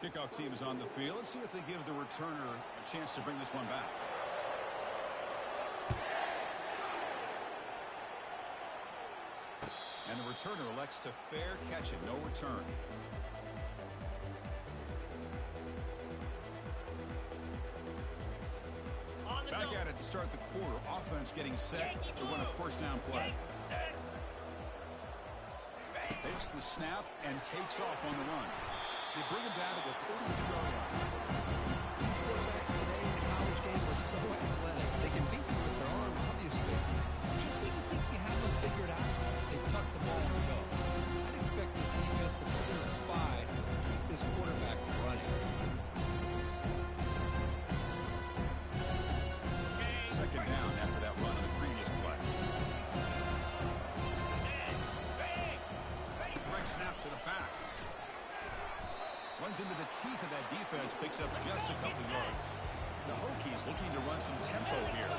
Kickoff team is on the field. Let's see if they give the returner a chance to bring this one back. And the returner elects to fair catch it. No return. On the Back double. at it to start the quarter. Offense getting set to run a first down play. Set. Takes the snap and takes off on the run. They bring him down to the 32-yard line. These quarterbacks today in the college game are so athletic. They can beat you with their arm, obviously. Just when you think you have them figured out, they tuck the ball and go. I'd expect this defense to put in a spy and keep this quarterback from running. Second down after runs into the teeth of that defense, picks up just a couple yards. The Hokies looking to run some tempo here.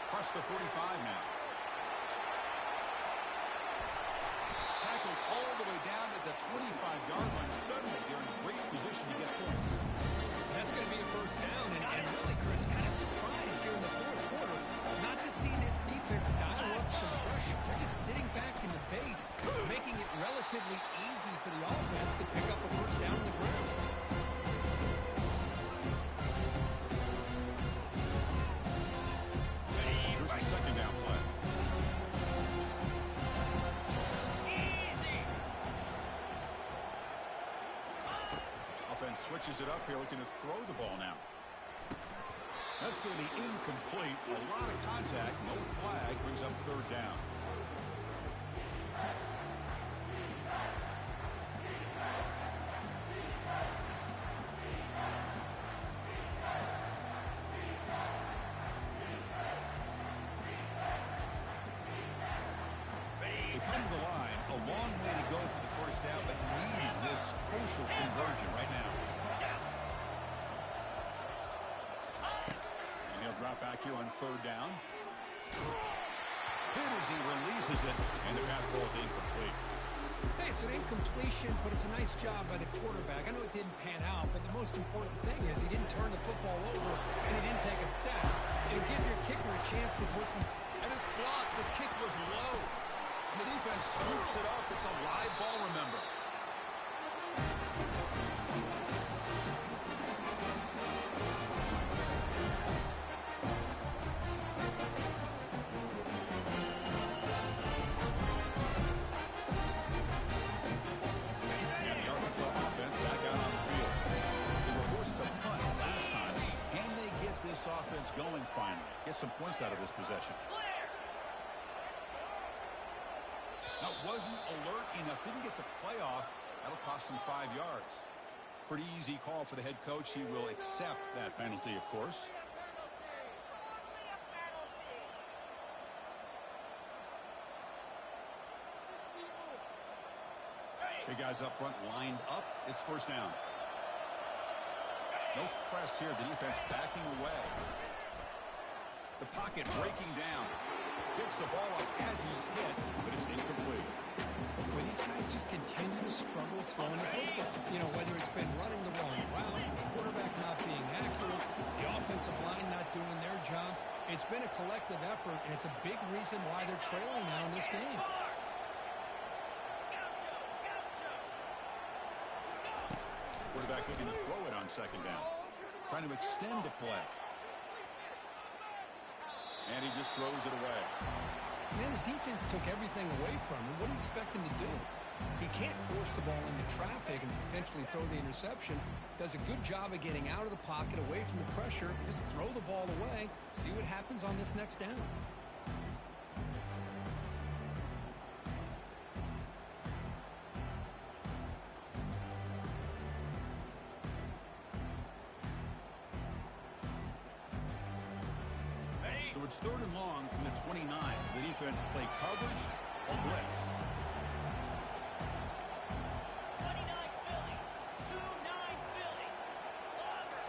Across the 45 now. Tackled all the way down at the 25-yard line. Suddenly, they're in a great position to get points. That's going to be a first down, and really, Chris, kind of surprised here in the fourth quarter not to see this defense dial up some pressure. They're just sitting back in the base, making it relatively easy for the offense to pick up a first down on the ground. Here's the second down play. Offense switches it up here, looking to throw the ball now. That's going to be incomplete. A lot of contact, no flag, brings up third down. They come to the line, a long way to go for the first down, but needing this crucial conversion right now. And he'll drop back here on third down. Hit as he releases it, and the pass ball is incomplete. Hey, it's an incompletion, but it's a nice job by the quarterback. I know it didn't pan out, but the most important thing is he didn't turn the football over, and he didn't take a sack. It'll give your kicker a chance to put some... And it's blocked. The kick was low. And the defense scoops it up. It's a live ball, remember. And the Arkansas offense back out on the field. They were forced to punt last time. Can they get this offense going finally? Get some points out of this possession. Now, wasn't alert enough, didn't get the playoff. That'll cost him 5 yards. Pretty easy call for the head coach. He will accept that penalty, of course. Big guys up front lined up. It's first down. No press here. The defense backing away. The pocket breaking down. Gets the ball up as he's hit, but it's incomplete. Well, these guys just continue to struggle throwing the football. You know, whether it's been running the wrong route, the quarterback not being accurate, the offensive line not doing their job. It's been a collective effort, and it's a big reason why they're trailing now in this game. Quarterback looking to throw it on second down. Trying to extend the play. And he just throws it away. Man, the defense took everything away from him. What do you expect him to do? He can't force the ball into traffic and potentially throw the interception. Does a good job of getting out of the pocket, away from the pressure. Just throw the ball away. See what happens on this next down. So it's third and long from the 29. The defense play coverage or blitz. 29 Philly. 2-9 Philly. Logger.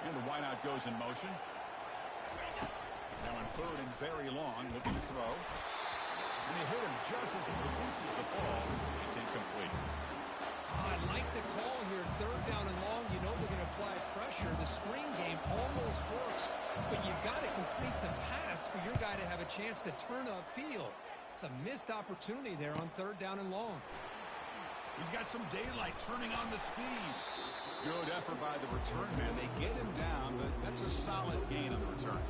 And the wideout goes in motion. Now on third and very long, looking to throw. And they hit him just as he releases the ball. It's incomplete. I like the call here. Third down and long. You know they're going to apply pressure. The screen game almost works, but you've got to complete the pass for your guy to have a chance to turn upfield. It's a missed opportunity there on third down and long. He's got some daylight turning on the speed. Good effort by the return man. They get him down, but that's a solid gain on the return.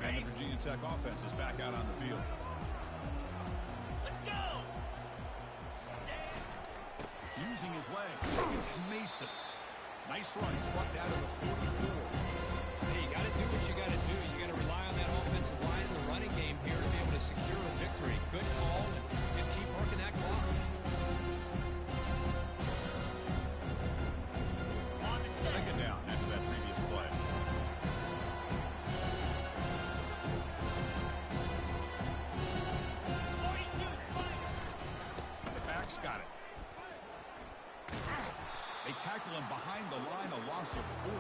And the Virginia Tech offense is back out on the field. Let's go. using his legs. It's Mason. Nice run. He's brought down to the 44. Hey, you got to do what you got to do. You got to rely on that offensive line in the running game here to be able to secure a victory. Good call, and just keep working that clock. Second down after that previous play. The backs got it. They tackle him behind the line, a loss of 4.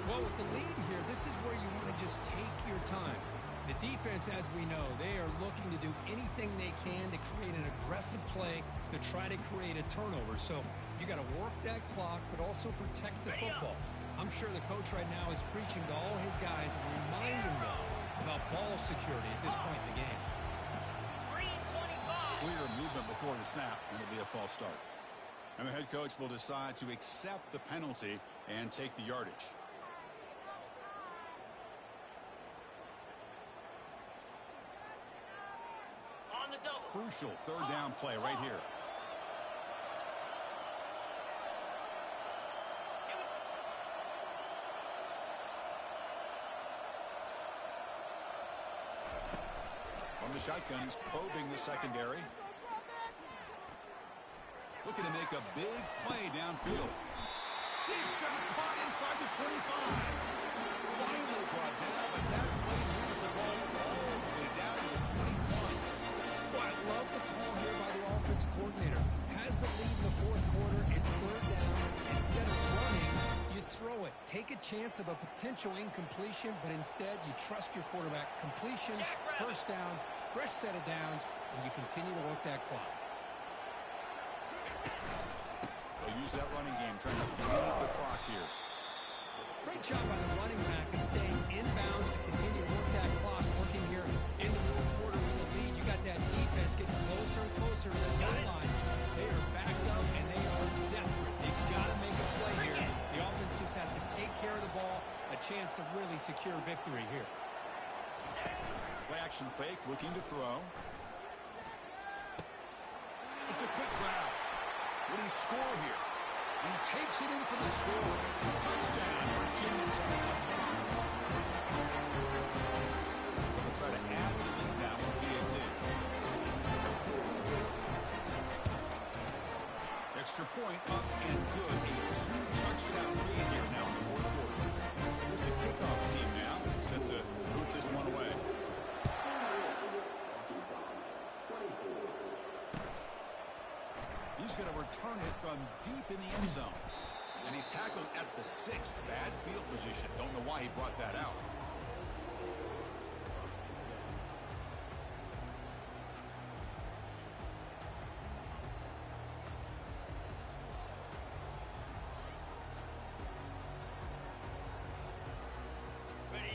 Well, with the lead here, this is where you want to just take your time. The defense, as we know, they are looking to do anything they can to create an aggressive play to try to create a turnover. So you got to work that clock, but also protect the football. I'm sure the coach right now is preaching to all his guys and reminding them about ball security at this point in the game. Clear movement before the snap, and it'll be a false start. And the head coach will decide to accept the penalty and take the yardage. Crucial third down play right here. From the shotgun, he's probing the secondary. Looking to make a big play downfield. Deep shot caught inside the 25. Finally brought down, but that play moves the ball all the way down to the 21. Well, I love the call here by the offensive coordinator. Has the lead in the fourth quarter. It's third down. Instead of running, you throw it. Take a chance of a potential incompletion, but instead you trust your quarterback. Completion, first down, fresh set of downs, and you continue to work that clock. They'll use that running game, trying to bleed the clock here. Great job by the running back of staying inbounds to continue to work that clock. Working here in the fourth quarter with the lead. You got that defense getting closer and closer to the goal line. They are backed up, and they are desperate. They've got to make a play here. The offense just has to take care of the ball. A chance to really secure victory here. Play action fake, looking to throw. It's a quick grab. Will he score here? He takes it in for the score. Touchdown, Virginia Tech. We'll try to add the lead now with PAT. Extra point up and good. A 2-touchdown lead here now in the fourth quarter. Here's the kickoff team now, set to boot this one away. He's going to return it from deep in the end zone. And he's tackled at the 6th. Bad field position. Don't know why he brought that out.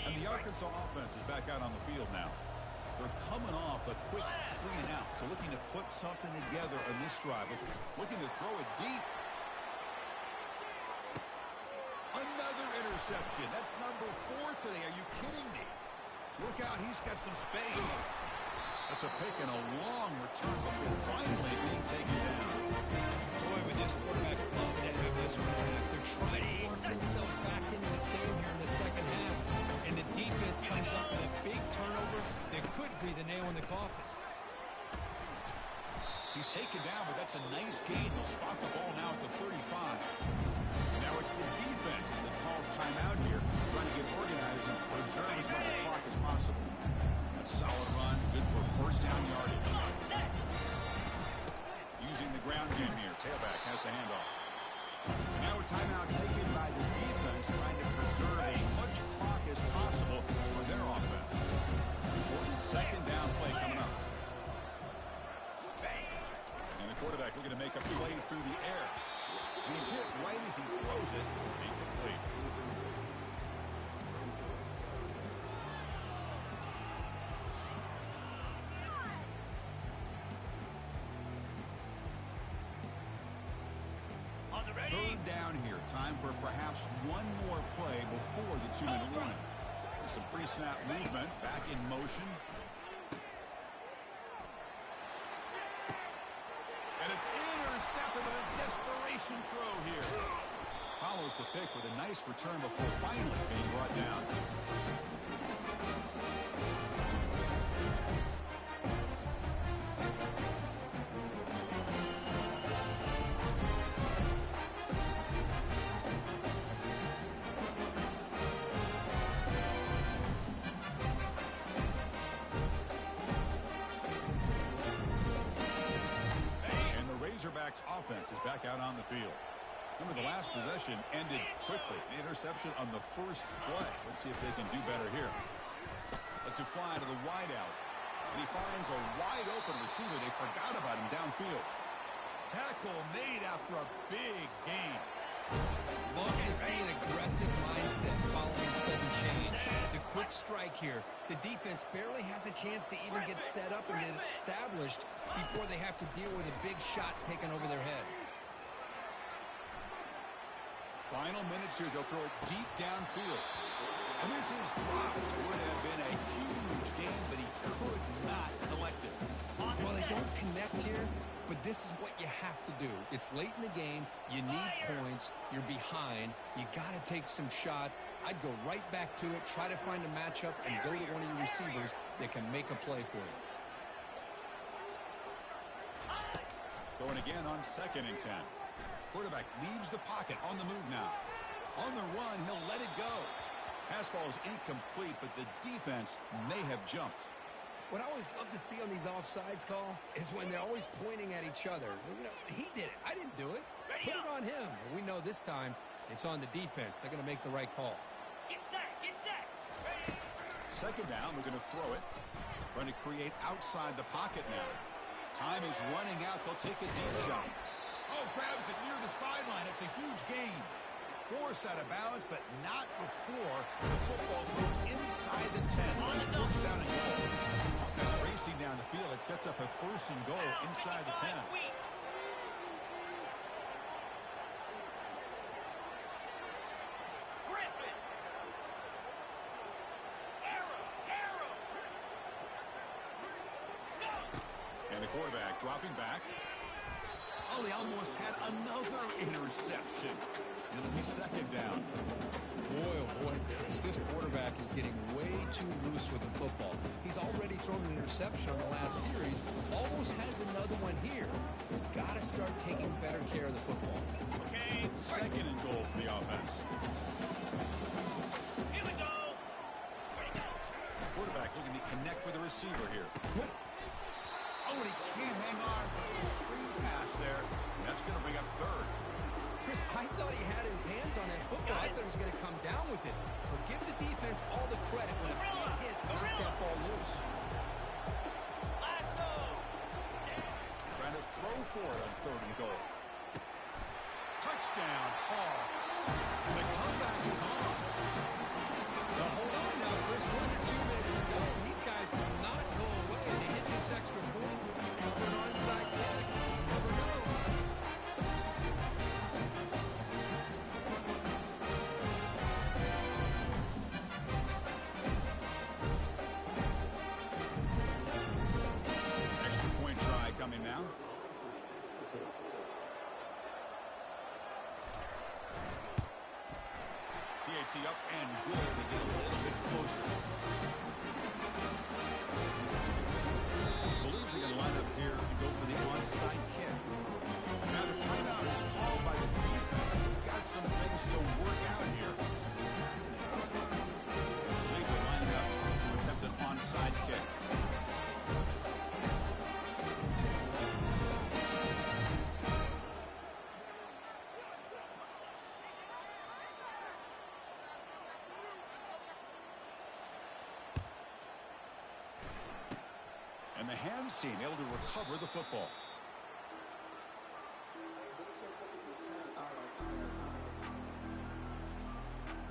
And the Arkansas offense is back out on the field now. They're coming off a quick 3-and-out, so looking to put something together on this drive. Looking to throw it deep. Another interception. That's number 4 today. Are you kidding me? Look out, he's got some space. That's a pick and a long return before finally being taken down. Boy, would this quarterback love to have this one back. They're trying to work themselves back into this game here in the second half. And the defense comes up with a big turnover that could be the nail in the coffin. He's taken down, but that's a nice gain. They'll spot the ball now at the 35. Now it's the defense that calls timeout here, trying to get organized and preserve as much clock as possible. A solid run, good for first down yardage. Using the ground game here. Tailback has the handoff. Now a timeout taken by the defense, trying to preserve as much clock as possible for their offense. Important second down play coming up. And the quarterback looking to make a play through the air. He's hit right as he throws it. Incomplete. Third down here. Time for perhaps one more play before the 2-minute warning. Some pre-snap movement. Back in motion. And it's intercepted. The play-action throw here. Follows the pick with a nice return before finally being brought down. Razorbacks offense is back out on the field. Remember, the last possession ended quickly. The interception on the first play. Let's see if they can do better here. Let's it fly to the wideout. And he finds a wide-open receiver. They forgot about him downfield. Tackle made after a big gain. Love to see an aggressive mindset following sudden change. The quick strike here. The defense barely has a chance to even get set up and get established before they have to deal with a big shot taken over their head. Final minutes here. They'll throw it deep downfield. And this is dropped. Would have been a huge game, but he could not collect it. Well, they don't connect here, but this is what you have to do. It's late in the game. You need points. You're behind. You got to take some shots. I'd go right back to it, try to find a matchup, and go to one of your receivers that can make a play for you. Going again on 2nd and 10. Quarterback leaves the pocket on the move now. On the run, he'll let it go. Pass ball is incomplete, but the defense may have jumped. What I always love to see on these offsides call is when they're always pointing at each other. You know, he did it. I didn't do it. Put it on him. We know this time it's on the defense. They're going to make the right call. Get set, get set. Ready. 2nd down, we're going to throw it. Trying to create outside the pocket now. Time is running out. They'll take a deep shot. Oh, grabs it near the sideline. It's a huge gain. Force out of bounds, but not before the football's moved inside the 10. First down and goal. Offense racing down the field. It sets up a 1st and goal inside the 10. Griffin. Arrow. Go. And the quarterback dropping back. Oh, he almost had another interception. It'll be 2nd down. Boy, oh boy, Chris, this quarterback is getting way too loose with the football. He's already thrown an interception on the last series. Almost has another one here. He's got to start taking better care of the football. Okay. 2nd and goal for the offense. Here we go. Ready, go. Quarterback looking to connect with the receiver here. Oh, and he can't hang on. A little screen pass there. And that's going to bring up 3rd. Chris, I thought he had his hands on that football. I thought he was going to come down with it. But give the defense all the credit when a big hit to knock that ball loose. Lasso. Trying to throw for it on 3rd and goal. Touchdown, Hawks. The comeback is on. Now hold on now, Chris. 1 or 2 minutes to go. These guys will not go away. They hit this extra point. Cover an onside kick. Never know. Extra point try coming now. PAT up and good to get a little bit closer. Believe they're going to line up here and go for the onside kick. Now the timeout is called by the defense. They've got some things to work out here. Believe they're lining up to attempt an onside kick. And the hands team able to recover the football.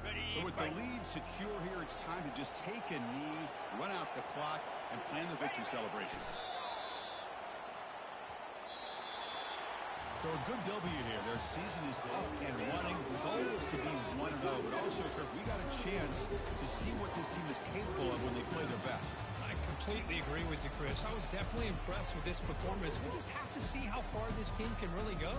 Ready. So with the lead secure here, it's time to just take a knee, run out the clock, and plan the victory celebration. So a good W here. Their season is up and running. The goal is to be 1-0, but also, Kirk, we got a chance to see what this team is capable of when they play their best. I completely agree with you, Chris. I was definitely impressed with this performance. We'll just have to see how far this team can really go.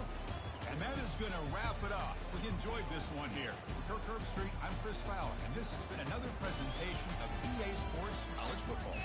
And that is going to wrap it up. We enjoyed this one here. For Kirk Herbstreit, I'm Chris Fowler, and this has been another presentation of EA Sports College Football.